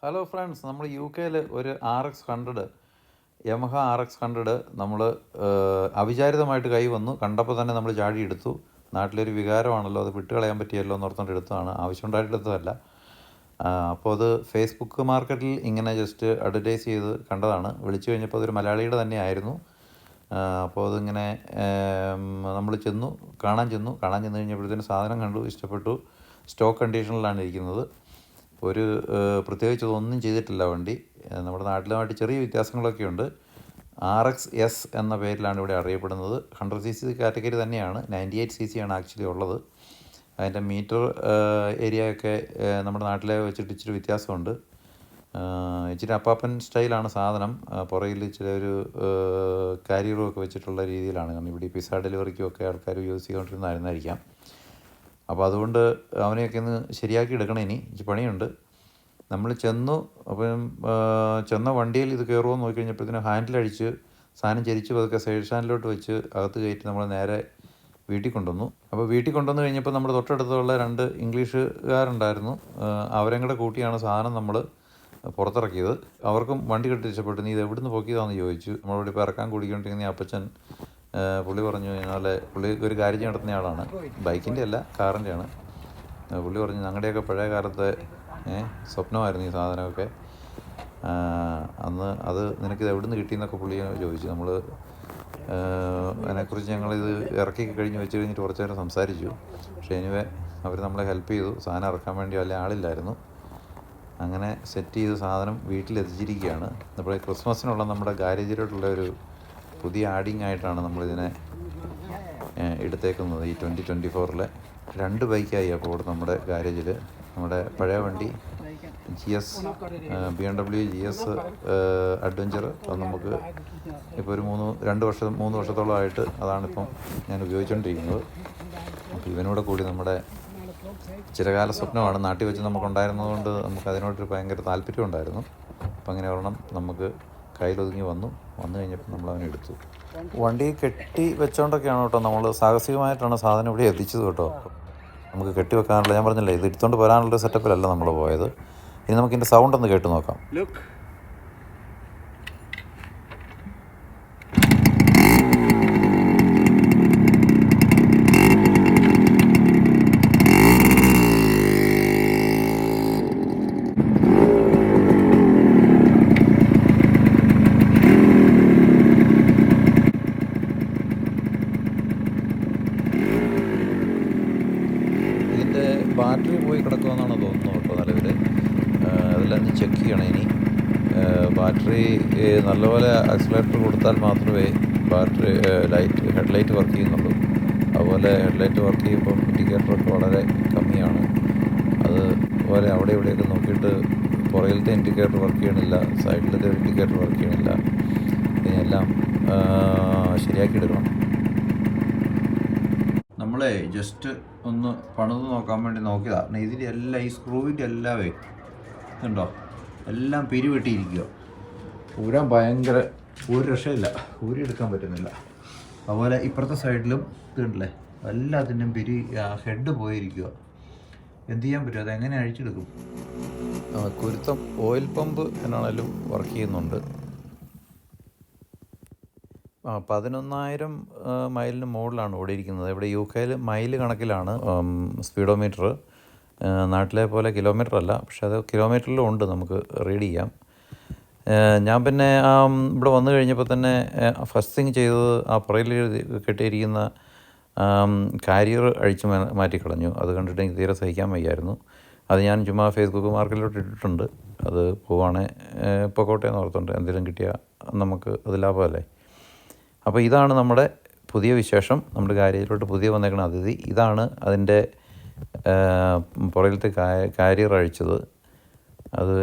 Hello friends, നമ്മൾ U കെയിൽ ഒരു RX 100 യമഹ RX 100 നമ്മൾ അവിചാരിതമായിട്ട് കൈ വന്നു. കണ്ടപ്പോൾ തന്നെ നമ്മൾ ചാടി എടുത്തു. നാട്ടിലൊരു വികാരമാണല്ലോ, അത് വിട്ടുകളയാൻ പറ്റിയല്ലോ എന്ന് ഓർത്തുകൊണ്ട് എടുത്തതാണ്, ആവശ്യമുണ്ടായിട്ട് എടുത്തതല്ല. അപ്പോൾ അത് ഫേസ്ബുക്ക് മാർക്കറ്റിൽ ഇങ്ങനെ ജസ്റ്റ് അഡ്വർടൈസ് ചെയ്ത് കണ്ടതാണ്. വിളിച്ചു കഴിഞ്ഞപ്പോൾ അതൊരു മലയാളിയുടെ തന്നെ ആയിരുന്നു. അപ്പോൾ അതിങ്ങനെ നമ്മൾ കാണാൻ ചെന്നു കഴിഞ്ഞപ്പോഴത്തേന് സാധനം കണ്ടു, ഇഷ്ടപ്പെട്ടു. സ്റ്റോക്ക് കണ്ടീഷനിലാണ് ഇരിക്കുന്നത്. ഒരു പ്രത്യേകിച്ച് ഒന്നും ചെയ്തിട്ടില്ല വണ്ടി. നമ്മുടെ നാട്ടിലുമായിട്ട് ചെറിയ വ്യത്യാസങ്ങളൊക്കെ ഉണ്ട്. RXS എന്ന പേരിലാണ് ഇവിടെ അറിയപ്പെടുന്നത്. 100cc കാറ്റഗറി തന്നെയാണ്. 98cc ആണ് ആക്ച്വലി ഉള്ളത്. അതിൻ്റെ മീറ്റർ ഏരിയയൊക്കെ നമ്മുടെ നാട്ടിലെ വെച്ചിട്ട് ഇച്ചിരി വ്യത്യാസമുണ്ട്. ഇച്ചിരി അപ്പാപ്പൻ സ്റ്റൈലാണ് സാധനം. പുറകിൽ ഇച്ചിരി ഒരു കാരിയറുമൊക്കെ വെച്ചിട്ടുള്ള രീതിയിലാണ്. കാരണം ഇവിടെ പിസ്സ ഡെലിവറിക്കുമൊക്കെ ആൾക്കാർ യൂസ് ചെയ്തുകൊണ്ടിരുന്നായിരുന്നായിരിക്കാം. അപ്പോൾ അതുകൊണ്ട് അവനെയൊക്കെ ഒന്ന് ശരിയാക്കി എടുക്കണം. ഇനി പണിയുണ്ട്. നമ്മൾ ചെന്നു. അപ്പം ചെന്ന വണ്ടിയിൽ ഇത് കയറുമോ എന്ന് നോക്കിക്കഴിഞ്ഞപ്പോഴത്തേന് ഹാൻഡിലടിച്ച് സാധനം ചരിച്ച് പതുക്കെ സൈഡ് സ്റ്റാൻഡിലോട്ട് വെച്ച് അകത്ത് കയറ്റി നമ്മൾ നേരെ വീട്ടിൽ കൊണ്ടുവന്നു. അപ്പോൾ വീട്ടിൽ കൊണ്ടുവന്ന് കഴിഞ്ഞപ്പോൾ നമ്മുടെ തൊട്ടടുത്തുള്ള 2 ഇംഗ്ലീഷുകാരുണ്ടായിരുന്നു. അവരും കൂടെ കൂട്ടിയാണ് സാധനം നമ്മൾ പുറത്തിറക്കിയത്. അവർക്കും വണ്ടി കെട്ടി ഇഷ്ടപ്പെട്ടു. നീ ഇത് എവിടെ നിന്ന് പൊക്കിയതാണെന്ന് ചോദിച്ചു. നമ്മളിവിടെ ഇപ്പോൾ ഇറക്കാൻ കൂടിക്കൊണ്ടിരിക്കുന്ന അപ്പച്ചൻ പുള്ളി പറഞ്ഞു കഴിഞ്ഞാൽ, പുള്ളി ഒരു ഗാരേജ് നടത്തുന്ന ആളാണ്. ബൈക്കിൻ്റെ അല്ല, കാറിൻ്റെയാണ്. പുള്ളി പറഞ്ഞു, ഞങ്ങളുടെയൊക്കെ പഴയ കാലത്തെ സ്വപ്നമായിരുന്നു ഈ സാധനമൊക്കെ. അന്ന് അത് നിനക്കിത് എവിടെ നിന്ന് കിട്ടിയെന്നൊക്കെ പുള്ളി ചോദിച്ചു. നമ്മൾ അതിനെക്കുറിച്ച് ഞങ്ങളിത് ഇറക്കി കഴിഞ്ഞ് വെച്ച് കഴിഞ്ഞിട്ട് കുറച്ച് നേരം സംസാരിച്ചു. പക്ഷേ എനിവേ അവർ നമ്മളെ ഹെൽപ്പ് ചെയ്തു. സാധനം ഇറക്കാൻ വേണ്ടി വല്ല ആളില്ലായിരുന്നു. അങ്ങനെ സെറ്റ് ചെയ്ത് സാധനം വീട്ടിലെത്തിച്ചിരിക്കുകയാണ്. ഇപ്പോൾ ക്രിസ്മസിനുള്ള നമ്മുടെ ഗാരേജിലോട്ടുള്ള ഒരു പുതിയ ആഡിങ് ആയിട്ടാണ് നമ്മളിതിനെ എടുത്തേക്കുന്നത്. ഈ 2024 2 ബൈക്കായി അപ്പോൾ ഇവിടെ നമ്മുടെ ഗാരേജിൽ. നമ്മുടെ പഴയ വണ്ടി GS BMW GS അഡ്വഞ്ചർ, അത് നമുക്ക് ഇപ്പോൾ ഒരു 3 വർഷത്തോളമായിട്ട് അതാണിപ്പം ഞാൻ ഉപയോഗിച്ചുകൊണ്ടിരിക്കുന്നത്. അപ്പോൾ ഇവനോട് കൂടി നമ്മുടെ ചിരകാല സ്വപ്നമാണ്. നാട്ടിൽ വെച്ച് നമുക്കുണ്ടായിരുന്നതുകൊണ്ട് നമുക്ക് അതിനോടൊരു ഭയങ്കര താല്പര്യം ഉണ്ടായിരുന്നു. അപ്പം അങ്ങനെ ഒരെണ്ണം നമുക്ക് കയ്യിലൊതുങ്ങി വന്നു കഴിഞ്ഞപ്പോൾ നമ്മളവനെ എടുത്തു. വണ്ടി കെട്ടി വെച്ചോണ്ടൊക്കെയാണ് കേട്ടോ, നമ്മൾ സാഹസികമായിട്ടാണ് സാധനം ഇവിടെ എത്തിച്ചത് കേട്ടോ. നമുക്ക് കെട്ടി വെക്കാനുള്ള, ഞാൻ പറഞ്ഞില്ലേ, ഇത് എടുത്തുകൊണ്ട് വരാനുള്ള സെറ്റപ്പിലല്ല നമ്മൾ പോയത്. ഇനി നമുക്കിതിൻ്റെ സൗണ്ട് ഒന്ന് കേട്ട് നോക്കാം. ബാറ്ററി പോയി കിടക്കുമെന്നാണ് തോന്നുന്നത് കേട്ടോ നിലവിൽ. അതെല്ലാം ഒന്ന് ചെക്ക് ചെയ്യണം ഇനി. ബാറ്ററി നല്ലപോലെ ആക്സിലേറ്റർ കൊടുത്താൽ മാത്രമേ ബാറ്ററി ഹെഡ്ലൈറ്റ് വർക്ക് ചെയ്യുന്നുള്ളൂ. അതുപോലെ ഹെഡ്ലൈറ്റ് വർക്ക് ചെയ്യുമ്പം ഇൻഡിക്കേറ്ററൊക്കെ വളരെ കമ്മിയാണ്. അതുപോലെ അവിടെ ഇവിടെയൊക്കെ നോക്കിയിട്ട് പുറകിലത്തെ ഇൻഡിക്കേറ്റർ വർക്ക് ചെയ്യണില്ല, സൈഡിലത്തെ ഇൻഡിക്കേറ്റർ വർക്ക് ചെയ്യണില്ല. ഇതിനെല്ലാം ശരിയാക്കി എടുക്കണം. നമ്മളെ ജസ്റ്റ് ഒന്ന് പണിത് നോക്കാൻ വേണ്ടി നോക്കിയതാണ്. ഇതിൻ്റെ എല്ലാം, ഈ സ്ക്രൂവിൻ്റെ എല്ലാവേ ഇതുണ്ടോ, എല്ലാം പിരിവെട്ടിയിരിക്കുക. ഊരാൻ ഭയങ്കര ഒരു രക്ഷയില്ല, ഊരിയെടുക്കാൻ പറ്റുന്നില്ല. അതുപോലെ ഇപ്പുറത്തെ സൈഡിലും ഇതുണ്ടല്ലേ, എല്ലാത്തിൻ്റെയും ഹെഡ് പോയിരിക്കുക. എന്ത് ചെയ്യാൻ പറ്റും? അതെങ്ങനെ അഴിച്ചെടുക്കും? കുരുത്തം ഓയിൽ പമ്പ് എന്നാണേലും വർക്ക് ചെയ്യുന്നുണ്ട്. 11,000 മൈലിന് മുകളിലാണ് ഓടിയിരിക്കുന്നത്. ഇവിടെ UK മൈൽ കണക്കിലാണ് സ്പീഡോമീറ്റർ. നാട്ടിലെ പോലെ കിലോമീറ്റർ അല്ല, പക്ഷെ അത് കിലോമീറ്ററിലും ഉണ്ട്, നമുക്ക് റീഡ് ചെയ്യാം. ഞാൻ പിന്നെ ഇവിടെ വന്നു കഴിഞ്ഞപ്പോൾ തന്നെ ഫസ്റ്റ് തിങ് ചെയ്തത് ആ പുറകിൽ കെട്ടിയിരിക്കുന്ന കാരിയർ അഴിച്ച് മാറ്റിക്കളഞ്ഞു. അത് കണ്ടിട്ട് എനിക്ക് തീരെ സഹിക്കാൻ വയ്യായിരുന്നു. അത് ഞാൻ ചുമ്മാ ഫേസ്ബുക്ക് മാർക്കറ്റിലോട്ട് ഇട്ടിട്ടുണ്ട്. അത് പോവുകയാണെങ്കിൽ പൊക്കോട്ടെ എന്ന് ഓർത്തുണ്ട്. എന്തെങ്കിലും കിട്ടിയാൽ നമുക്ക് അത് ലാഭമല്ലേ. അപ്പോൾ ഇതാണ് നമ്മുടെ പുതിയ വിശേഷം. നമ്മുടെ ഗാരേജിലോട്ട് പുതിയ വന്നേക്കുന്ന അതിഥി. ഇതാണ് അതിൻ്റെ പുറകിലത്തെ കാരിയർ അഴിച്ചത്. അത്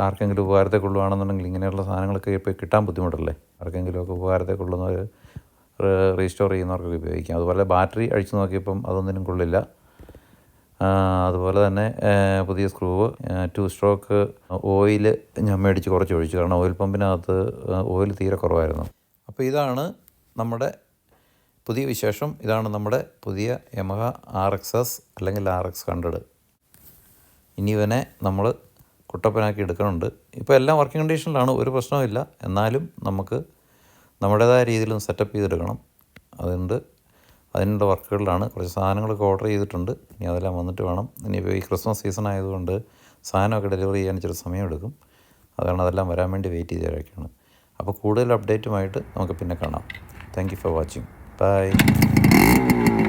ആർക്കെങ്കിലും ഉപകാരത്തെ കൊള്ളുകയാണെന്നുണ്ടെങ്കിൽ ഇങ്ങനെയുള്ള സാധനങ്ങളൊക്കെ ഇപ്പോൾ കിട്ടാൻ ബുദ്ധിമുട്ടല്ലേ. ആർക്കെങ്കിലുമൊക്കെ ഉപകാരത്തെ കൊള്ളുന്നവർ റീസ്റ്റോർ ചെയ്യുന്നവർക്കൊക്കെ ഉപയോഗിക്കാം. അതുപോലെ ബാറ്ററി അഴിച്ചു നോക്കിയപ്പം അതൊന്നിനും കൊള്ളില്ല. അതുപോലെ തന്നെ പുതിയ സ്ക്രൂവ്, 2 സ്ട്രോക്ക് ഓയിൽ ഞാൻ മേടിച്ച് കുറച്ച് ഒഴിച്ചു. കാരണം ഓയിൽ പമ്പിനകത്ത് ഓയിൽ തീരെ കുറവായിരുന്നു. അപ്പോൾ ഇതാണ് നമ്മുടെ പുതിയ വിശേഷം. ഇതാണ് നമ്മുടെ പുതിയ യമഹ RXS അല്ലെങ്കിൽ RX 100. ഇനി ഇവനെ നമ്മൾ കുട്ടപ്പനാക്കി എടുക്കുന്നുണ്ട്. ഇപ്പോൾ എല്ലാം വർക്കിംഗ് കണ്ടീഷനിലാണ്, ഒരു പ്രശ്നവുമില്ല. എന്നാലും നമുക്ക് നമ്മുടേതായ രീതിയിലൊന്ന് സെറ്റപ്പ് ചെയ്തെടുക്കണം. അതുകൊണ്ട് അതിനുള്ള വർക്കുകളിലാണ്. കുറച്ച് സാധനങ്ങളൊക്കെ ഓർഡർ ചെയ്തിട്ടുണ്ട്. ഇനി അതെല്ലാം വന്നിട്ട് വേണം. ഇനിയിപ്പോൾ ഈ ക്രിസ്മസ് സീസൺ ആയതുകൊണ്ട് സാധനമൊക്കെ ഡെലിവറി ചെയ്യാൻ ഇച്ചിരി സമയമെടുക്കും. അതാണ് അതെല്ലാം വരാൻ വേണ്ടി വെയിറ്റ് ചെയ്തിരിക്കുകയാണ്. അപ്പോൾ കൂടുതൽ അപ്ഡേറ്റുമായിട്ട് നമുക്ക് പിന്നെ കാണാം. Thank you for watching. By.